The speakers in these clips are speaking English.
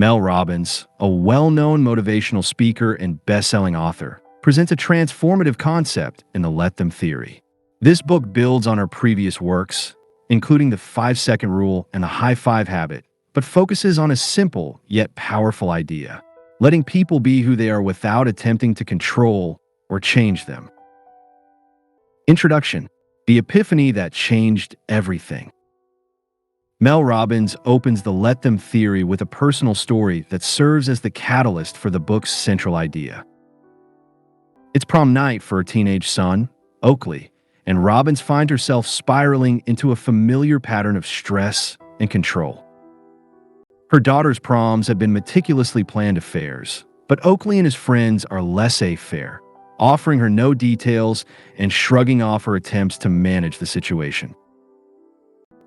Mel Robbins, a well-known motivational speaker and best-selling author, presents a transformative concept in the Let Them theory. This book builds on her previous works, including the 5-second rule and the high five habit, but focuses on a simple yet powerful idea: letting people be who they are without attempting to control or change them. Introduction: the epiphany that changed everything. Mel Robbins opens the Let Them theory with a personal story that serves as the catalyst for the book's central idea. It's prom night for her teenage son, Oakley, and Robbins finds herself spiraling into a familiar pattern of stress and control. Her daughter's proms have been meticulously planned affairs, but Oakley and his friends are laissez-faire, offering her no details and shrugging off her attempts to manage the situation.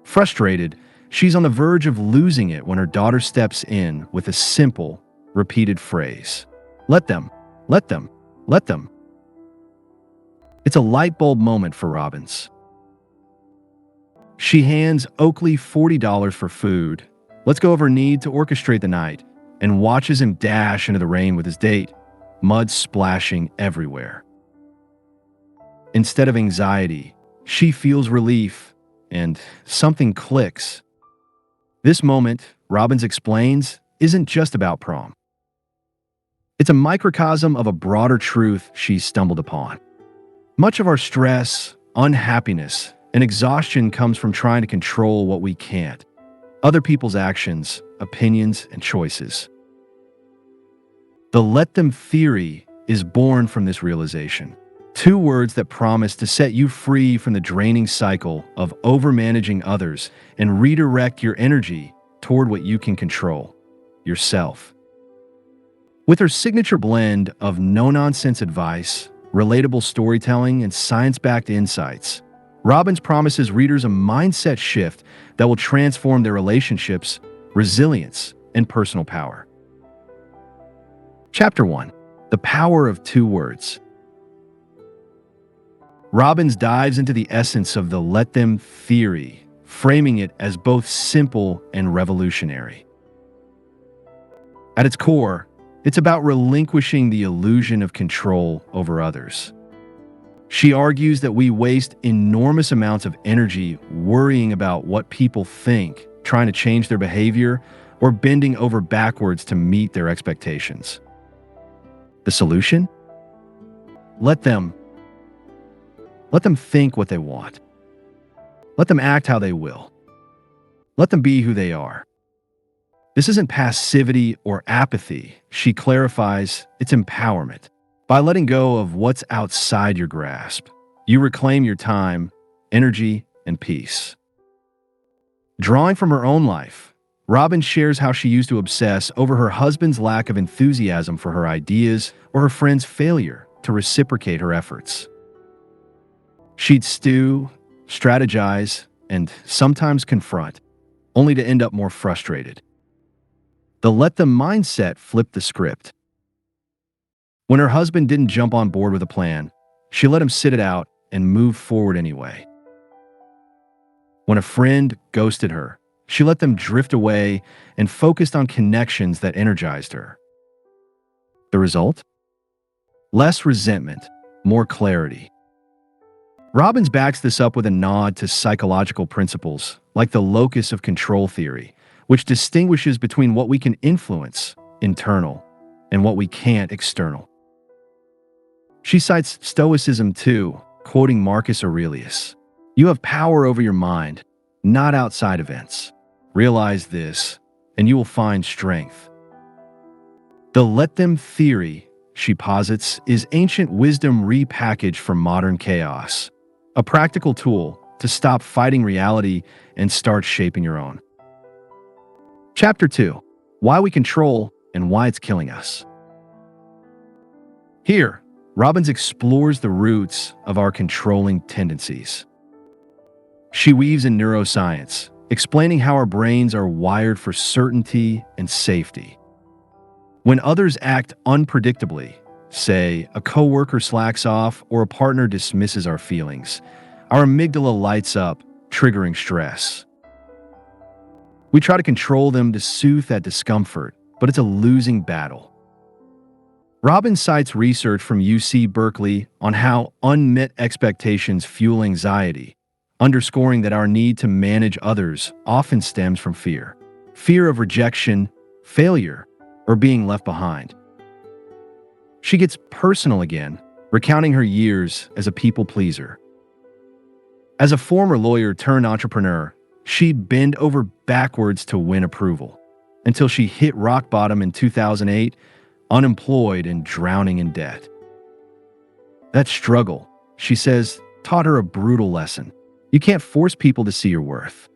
Frustrated, she's on the verge of losing it when her daughter steps in with a simple, repeated phrase: "Let them, let them, let them." It's a light bulb moment for Robbins. She hands Oakley $40 for food, lets go of her need to orchestrate the night, and watches him dash into the rain with his date, mud splashing everywhere. Instead of anxiety, she feels relief, and something clicks. This moment, Robbins explains, isn't just about prom. It's a microcosm of a broader truth she's stumbled upon. Much of our stress, unhappiness, and exhaustion comes from trying to control what we can't: other people's actions, opinions, and choices. The Let Them theory is born from this realization. 2 words that promise to set you free from the draining cycle of overmanaging others and redirect your energy toward what you can control: yourself. With her signature blend of no-nonsense advice, relatable storytelling, and science-backed insights, Robbins promises readers a mindset shift that will transform their relationships, resilience, and personal power. Chapter 1: The Power of 2 Words. Robbins dives into the essence of the Let Them theory, framing it as both simple and revolutionary. At its core, it's about relinquishing the illusion of control over others. She argues that we waste enormous amounts of energy worrying about what people think, trying to change their behavior, or bending over backwards to meet their expectations. The solution? Let them think what they want. Let them act how they will. Let them be who they are. This isn't passivity or apathy. She clarifies, it's empowerment. By letting go of what's outside your grasp, you reclaim your time, energy, and peace. Drawing from her own life, Robin shares how she used to obsess over her husband's lack of enthusiasm for her ideas or her friend's failure to reciprocate her efforts. She'd stew, strategize, and sometimes confront, only to end up more frustrated. The Let Them mindset flipped the script. When her husband didn't jump on board with a plan, she let him sit it out and move forward anyway. When a friend ghosted her, she let them drift away and focused on connections that energized her. The result? Less resentment, more clarity. Robbins backs this up with a nod to psychological principles like the locus of control theory, which distinguishes between what we can influence, internal, and what we can't, external. She cites Stoicism too, quoting Marcus Aurelius: "You have power over your mind, not outside events. Realize this, and you will find strength." The Let Them theory, she posits, is ancient wisdom repackaged for modern chaos, a practical tool to stop fighting reality and start shaping your own. Chapter 2: Why we control and why it's killing us. Here, Robbins explores the roots of our controlling tendencies. She weaves in neuroscience, explaining how our brains are wired for certainty and safety. When others act unpredictably, say a coworker slacks off or a partner dismisses our feelings, our amygdala lights up, triggering stress. We try to control them to soothe that discomfort, but it's a losing battle. Robbins cites research from UC Berkeley on how unmet expectations fuel anxiety, underscoring that our need to manage others often stems from fear. Fear of rejection, failure, or being left behind. She gets personal again, recounting her years as a people pleaser. As a former lawyer turned entrepreneur, she'd bend over backwards to win approval, until she hit rock bottom in 2008, unemployed and drowning in debt. That struggle, she says, taught her a brutal lesson. You can't force people to see your worth.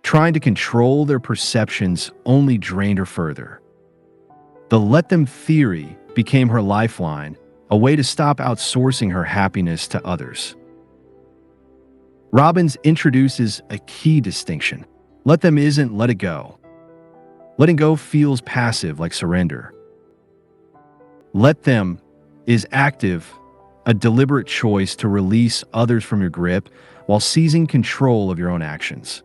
Trying to control their perceptions only drained her further. The let them theory became her lifeline, a way to stop outsourcing her happiness to others. Robbins introduces a key distinction. Let them isn't let it go. Letting go feels passive, like surrender. Let them is active, a deliberate choice to release others from your grip while seizing control of your own actions.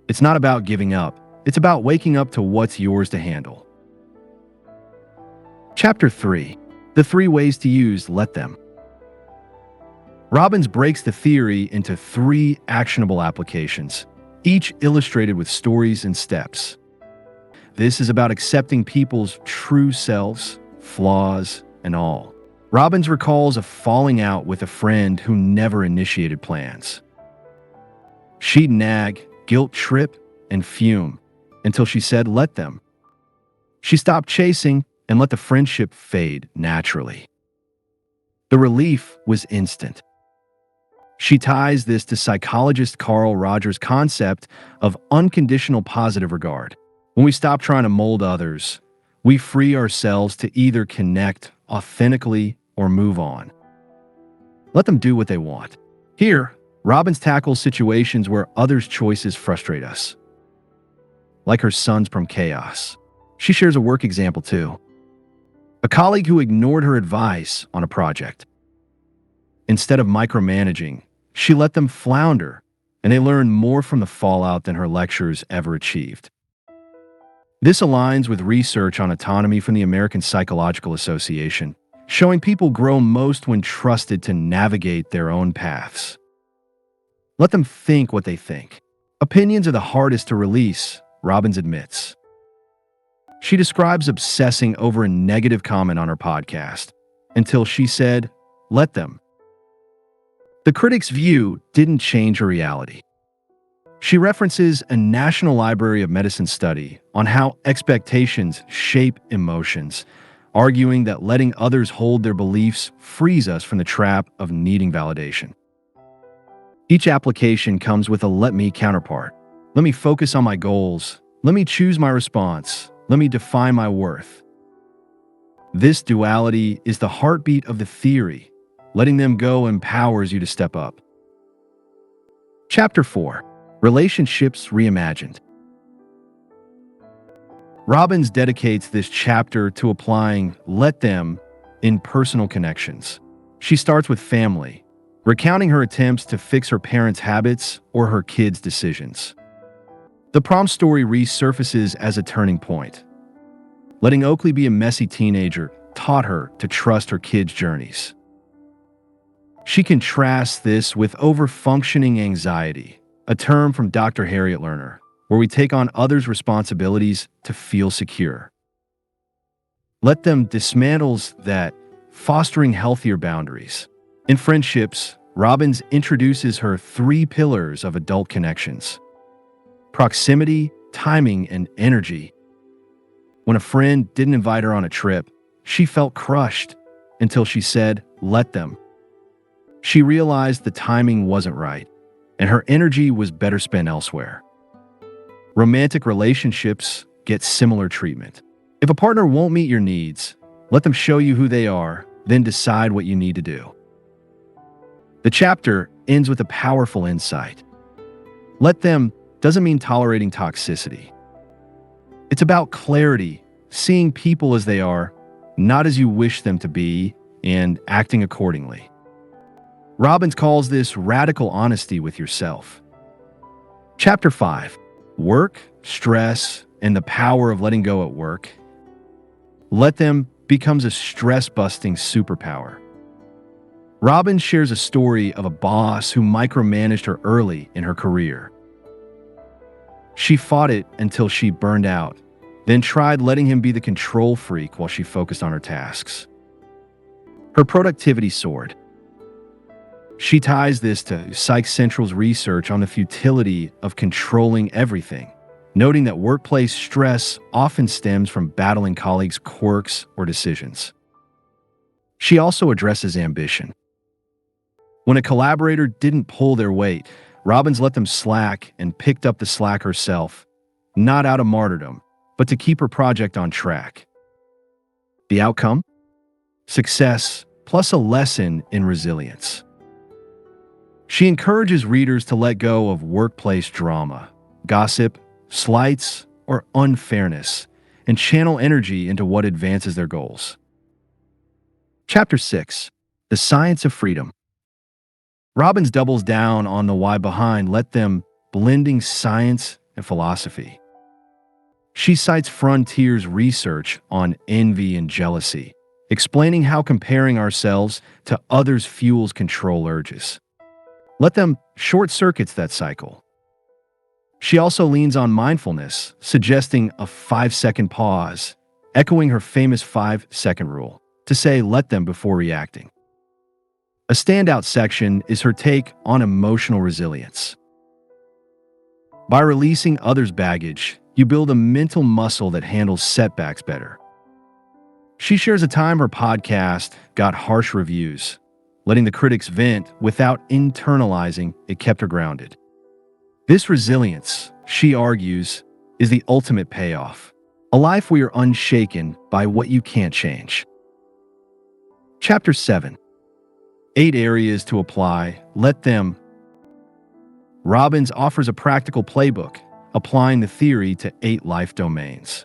It's not about giving up. It's about waking up to what's yours to handle. Chapter 3. The 3 ways to use let them. Robbins breaks the theory into 3 actionable applications, each illustrated with stories and steps. This is about accepting people's true selves, flaws, and all. Robbins recalls a falling out with a friend who never initiated plans. She'd nag, guilt trip, and fume until she said, let them. She stopped chasing and let the friendship fade naturally. The relief was instant. She ties this to psychologist Carl Rogers' concept of unconditional positive regard. When we stop trying to mold others, we free ourselves to either connect authentically or move on. Let them do what they want. Here, Robbins tackles situations where others' choices frustrate us, like her sons from chaos. She shares a work example too. A colleague who ignored her advice on a project. Instead of micromanaging, she let them flounder, and they learned more from the fallout than her lectures ever achieved. This aligns with research on autonomy from the American Psychological Association, showing people grow most when trusted to navigate their own paths. Let them think what they think. Opinions are the hardest to release, Robbins admits. She describes obsessing over a negative comment on her podcast, until she said, let them. The critic's view didn't change her reality. She references a National Library of Medicine study on how expectations shape emotions, arguing that letting others hold their beliefs frees us from the trap of needing validation. Each application comes with a let me counterpart. Let me focus on my goals. Let me choose my response. Let me define my worth. This duality is the heartbeat of the theory. Letting them go empowers you to step up. Chapter 4. Relationships Reimagined. Robbins dedicates this chapter to applying let them in personal connections. She starts with family, recounting her attempts to fix her parents' habits or her kids' decisions. The prom story resurfaces as a turning point. Letting Oakley be a messy teenager taught her to trust her kids' journeys. She contrasts this with overfunctioning anxiety, a term from Dr. Harriet Lerner, where we take on others' responsibilities to feel secure. Let them dismantles that, fostering healthier boundaries. In friendships, Robbins introduces her 3 pillars of adult connections: proximity, timing, and energy. When a friend didn't invite her on a trip, she felt crushed until she said, let them. She realized the timing wasn't right, and her energy was better spent elsewhere. Romantic relationships get similar treatment. If a partner won't meet your needs, let them show you who they are, then decide what you need to do. The chapter ends with a powerful insight. Let them doesn't mean tolerating toxicity. It's about clarity, seeing people as they are, not as you wish them to be, and acting accordingly. Robbins calls this radical honesty with yourself. Chapter 5. Work, Stress, and the power of letting go at work, Let Them becomes a stress-busting superpower. Robbins shares a story of a boss who micromanaged her early in her career. She fought it until she burned out, then tried letting him be the control freak while she focused on her tasks. Her productivity soared. She ties this to Psych Central's research on the futility of controlling everything, noting that workplace stress often stems from battling colleagues' quirks or decisions. She also addresses ambition. When a collaborator didn't pull their weight, Robbins let them slack and picked up the slack herself, not out of martyrdom, but to keep her project on track. The outcome? Success, plus a lesson in resilience. She encourages readers to let go of workplace drama, gossip, slights, or unfairness, and channel energy into what advances their goals. Chapter 6. The Science of Freedom. Robbins doubles down on the why behind Let Them, blending science and philosophy. She cites Frontier's research on envy and jealousy, explaining how comparing ourselves to others fuels control urges. Let Them short-circuits that cycle. She also leans on mindfulness, suggesting a 5-second pause, echoing her famous 5-second rule, to say let them before reacting. A standout section is her take on emotional resilience. By releasing others' baggage, you build a mental muscle that handles setbacks better. She shares a time her podcast got harsh reviews. Letting the critics vent without internalizing it kept her grounded. This resilience, she argues, is the ultimate payoff. A life where you're unshaken by what you can't change. Chapter 7. 8 areas to apply. Let Them. Robbins offers a practical playbook, applying the theory to 8 life domains.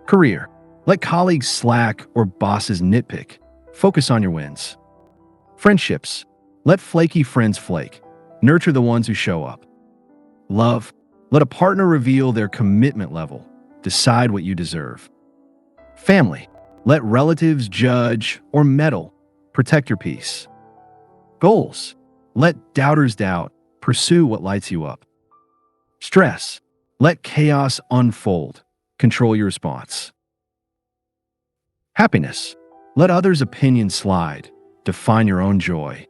Career. Let colleagues slack or bosses nitpick. Focus on your wins. Friendships. Let flaky friends flake. Nurture the ones who show up. Love. Let a partner reveal their commitment level. Decide what you deserve. Family. Let relatives judge or meddle. Protect your peace. Goals. Let doubters doubt. Pursue what lights you up. Stress. Let chaos unfold. Control your response. Happiness. Let others' opinions slide. Define your own joy.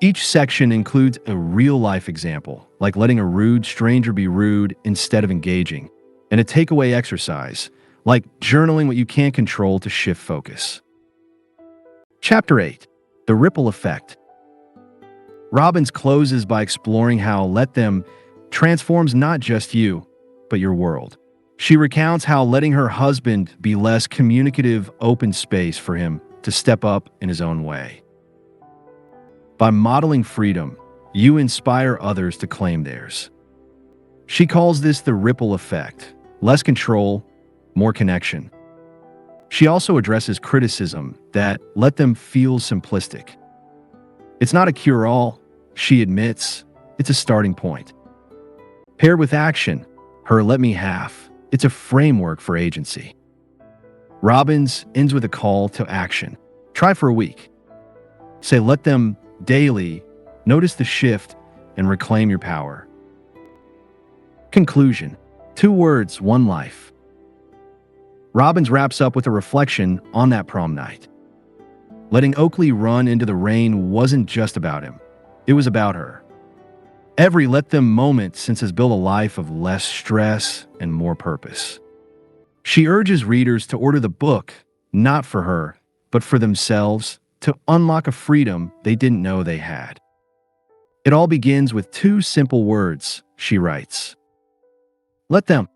Each section includes a real-life example, like letting a rude stranger be rude instead of engaging, and a takeaway exercise, like journaling what you can't control to shift focus. Chapter 8. The Ripple Effect. Robbins closes by exploring how Let Them transforms not just you, but your world. She recounts how letting her husband be less communicative opened space for him to step up in his own way. By modeling freedom, you inspire others to claim theirs. She calls this the ripple effect: less control, more connection. She also addresses criticism that Let Them feel simplistic. It's not a cure-all, she admits, it's a starting point. Paired with action, her Let Me Half, it's a framework for agency. Robbins ends with a call to action. Try for a week. Say Let Them daily, notice the shift, and reclaim your power. Conclusion. 2 words, 1 life. Robbins wraps up with a reflection on that prom night. Letting Oakley run into the rain wasn't just about him. It was about her. Every Let Them moment since has built a life of less stress and more purpose. She urges readers to order the book, not for her, but for themselves, to unlock a freedom they didn't know they had. It all begins with 2 simple words, she writes. Let Them.